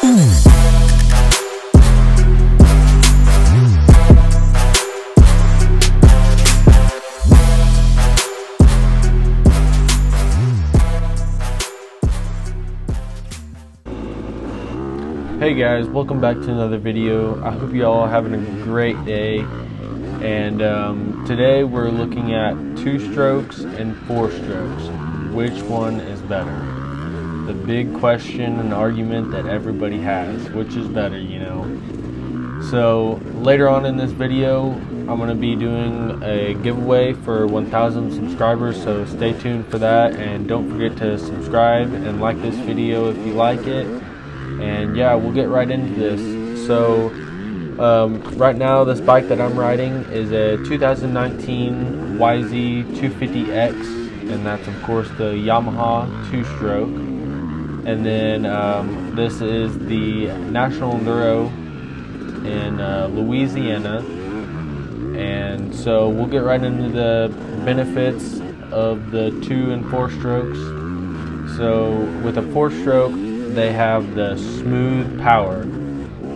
Hey guys, welcome back to another video. I hope you all are having a great day. And today we're looking at 2-strokes and 4-strokes. Which one is better? The big question and argument that everybody has. Which is better, you know? So later on in this video, I'm going to be doing a giveaway for 1,000 subscribers. So stay tuned for that. And don't forget to subscribe and like this video if you like it. And yeah, we'll get right into this. So right now this bike that I'm riding is a 2019 YZ250X, and that's of course the Yamaha 2-stroke. And then this is the National Enduro in Louisiana. And so we'll get right into the benefits of the 2 and 4 strokes. So with a 4-stroke, they have the smooth power,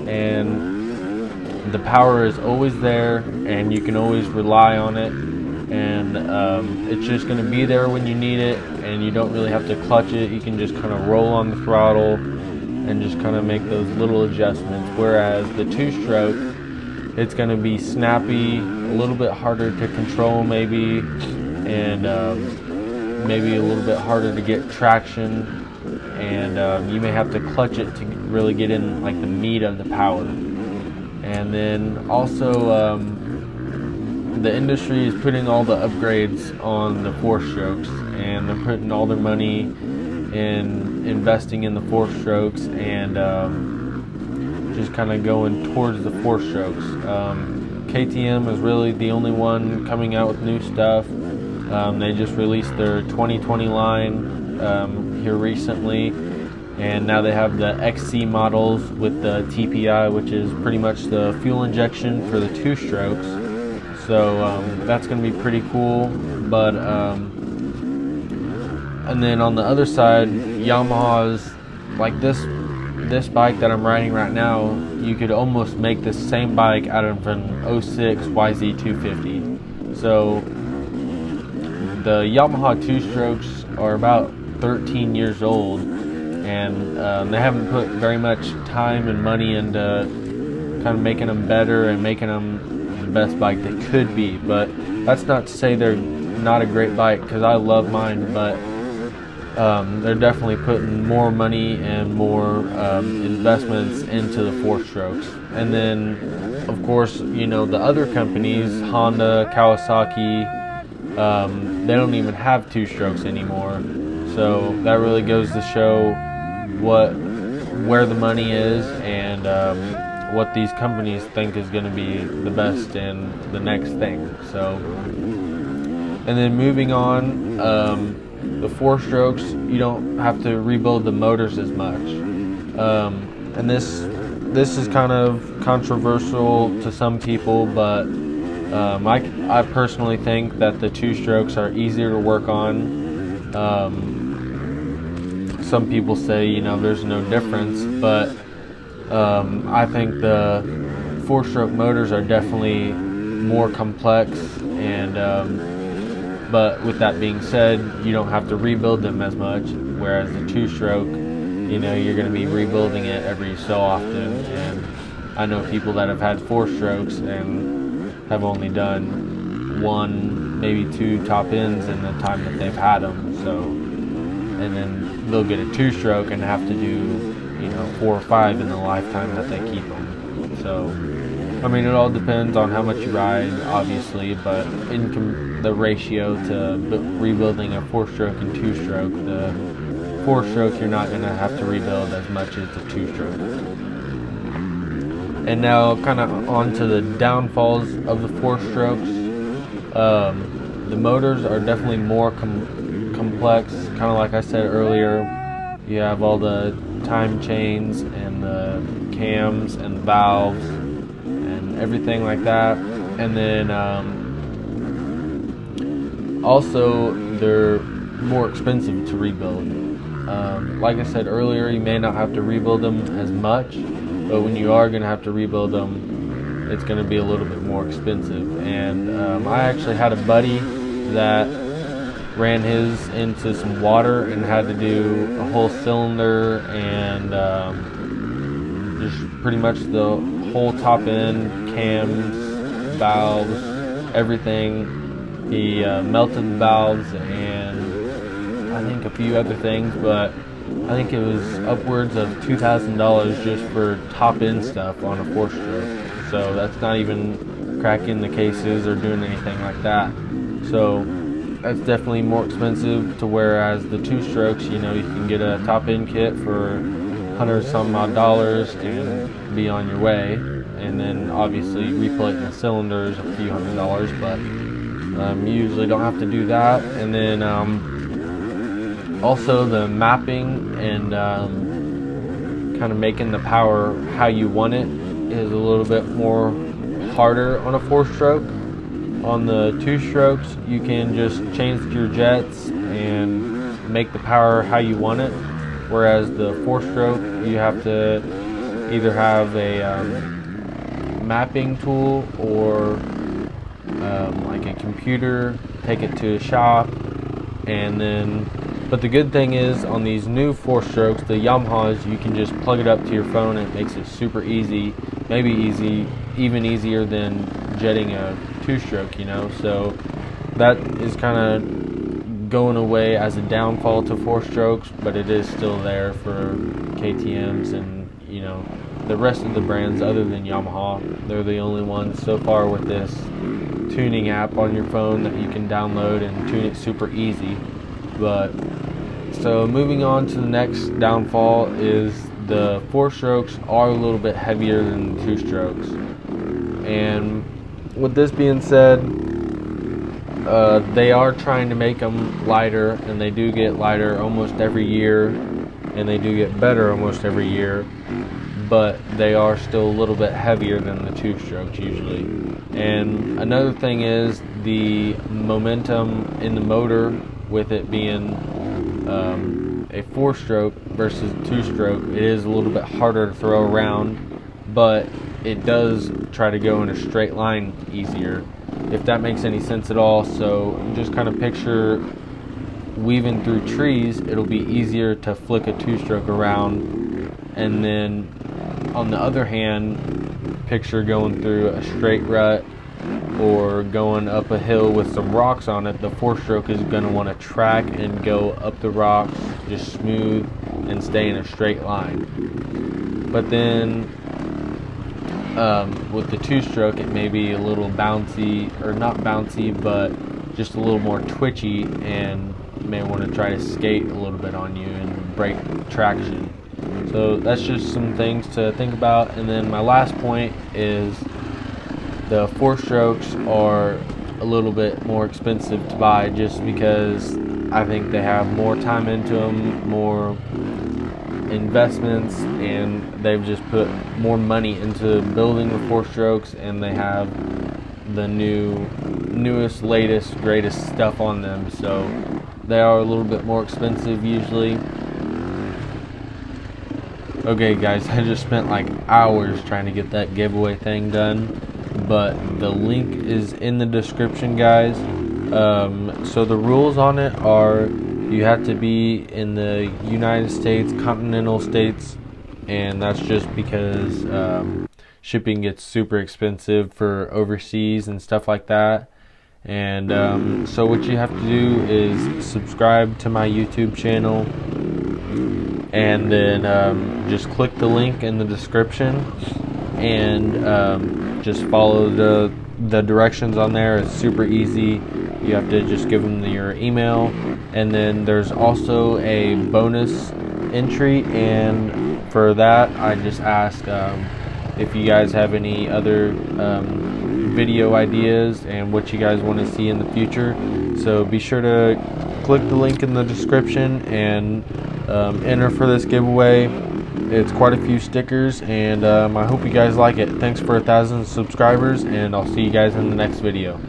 and the power is always there and you can always rely on it, and it's just going to be there when you need it, and you don't really have to clutch it. You can just kind of roll on the throttle and just kind of make those little adjustments, whereas the 2-stroke, it's going to be snappy, a little bit harder to control maybe, and maybe a little bit harder to get traction, and you may have to clutch it to really get in like the meat of the power. And then also the industry is putting all the upgrades on the 4-strokes, and they're putting all their money in investing in the 4-strokes, and just kind of going towards the 4-strokes. KTM is really the only one coming out with new stuff. They just released their 2020 line here recently, and now they have the XC models with the TPI, which is pretty much the fuel injection for the 2-strokes. So that's going to be pretty cool. But and then on the other side, Yamaha's like this bike that I'm riding right now, you could almost make this same bike out of an 06 YZ250. So the Yamaha 2-strokes are about 13 years old, and they haven't put very much time and money into kind of making them better and making them the best bike they could be. But that's not to say they're not a great bike, because I love mine, but they're definitely putting more money and more investments into the 4-strokes. And then of course, you know, the other companies, Honda, Kawasaki, they don't even have 2-strokes anymore. So that really goes to show where the money is, and what these companies think is going to be the best and the next thing. So, and then moving on, the 4-strokes, you don't have to rebuild the motors as much. And this is kind of controversial to some people, but I personally think that the 2-strokes are easier to work on. Some people say, you know, there's no difference, but I think the 4-stroke motors are definitely more complex, and but with that being said, you don't have to rebuild them as much, whereas the 2-stroke, you know, you're going to be rebuilding it every so often. And I know people that have had 4-strokes and have only done 1, maybe 2 top ends in the time that they've had them. So, and then they'll get a 2-stroke and have to do, you know, 4 or 5 in the lifetime that they keep them. So, I mean, it all depends on how much you ride, obviously, but in the ratio to rebuilding a 4-stroke and 2-stroke, the 4-stroke you're not going to have to rebuild as much as the 2-stroke. And now kind of on to the downfalls of the 4-strokes. The motors are definitely more complex, kind of like I said earlier. You have all the time chains and the cams and valves and everything like that. And then also they're more expensive to rebuild. Like I said earlier, you may not have to rebuild them as much, but when you are going to have to rebuild them, it's going to be a little bit more expensive. And I actually had a buddy that ran his into some water and had to do a whole cylinder and just pretty much the whole top end, cams, valves, everything. He melted the valves and I think a few other things, but I think it was upwards of $2,000 just for top end stuff on a 4-stroke. So that's not even cracking the cases or doing anything like that. So that's definitely more expensive, to whereas the 2-strokes, you know, you can get a top end kit for $100-some-odd and be on your way, and then obviously replating the cylinders a few $100, but you usually don't have to do that. And then also the mapping and kind of making the power how you want it is a little bit more harder on a 4-stroke. On the 2-strokes, you can just change your jets and make the power how you want it, whereas the 4-stroke, you have to either have a mapping tool or like a computer, take it to a shop, and then, but the good thing is on these new 4-strokes, the Yamahas, you can just plug it up to your phone and it makes it super easy, maybe even easier than jetting a 2-stroke, you know. So that is kind of going away as a downfall to 4-strokes, but it is still there for KTMs and, you know, the rest of the brands other than Yamaha. They're the only ones so far with this tuning app on your phone that you can download and tune it super easy. But so moving on to the next downfall is the 4-strokes are a little bit heavier than the 2-strokes. And with this being said, they are trying to make them lighter, and they do get lighter almost every year, and they do get better almost every year, but they are still a little bit heavier than the 2-strokes usually. And another thing is the momentum in the motor, with it being a 4-stroke versus 2-stroke, it is a little bit harder to throw around, but it does try to go in a straight line easier, if that makes any sense at all. So just kind of picture weaving through trees, it'll be easier to flick a 2-stroke around, and then on the other hand, picture going through a straight rut or going up a hill with some rocks on it. The 4-stroke is going to want to track and go up the rocks just smooth and stay in a straight line. But then with the 2-stroke, it may be a little bouncy, or not bouncy, but just a little more twitchy, and you may want to try to skate a little bit on you and break traction. So that's just some things to think about. And then my last point is the 4-strokes are a little bit more expensive to buy, just because I think they have more time into them, more investments, and they've just put more money into building the 4-strokes, and they have the newest, latest, greatest stuff on them, so they are a little bit more expensive usually. Okay guys, I just spent like hours trying to get that giveaway thing done, but the link is in the description, guys. So the rules on it are, you have to be in the United States, continental states, and that's just because shipping gets super expensive for overseas and stuff like that. And so what you have to do is subscribe to my YouTube channel, and then just click the link in the description and just follow the directions on there. It's super easy. You have to just give them your email, and then there's also a bonus entry, and for that I just ask if you guys have any other video ideas and what you guys want to see in the future. So be sure to click the link in the description and enter for this giveaway. It's quite a few stickers, and I hope you guys like it. Thanks for 1,000 subscribers, and I'll see you guys in the next video.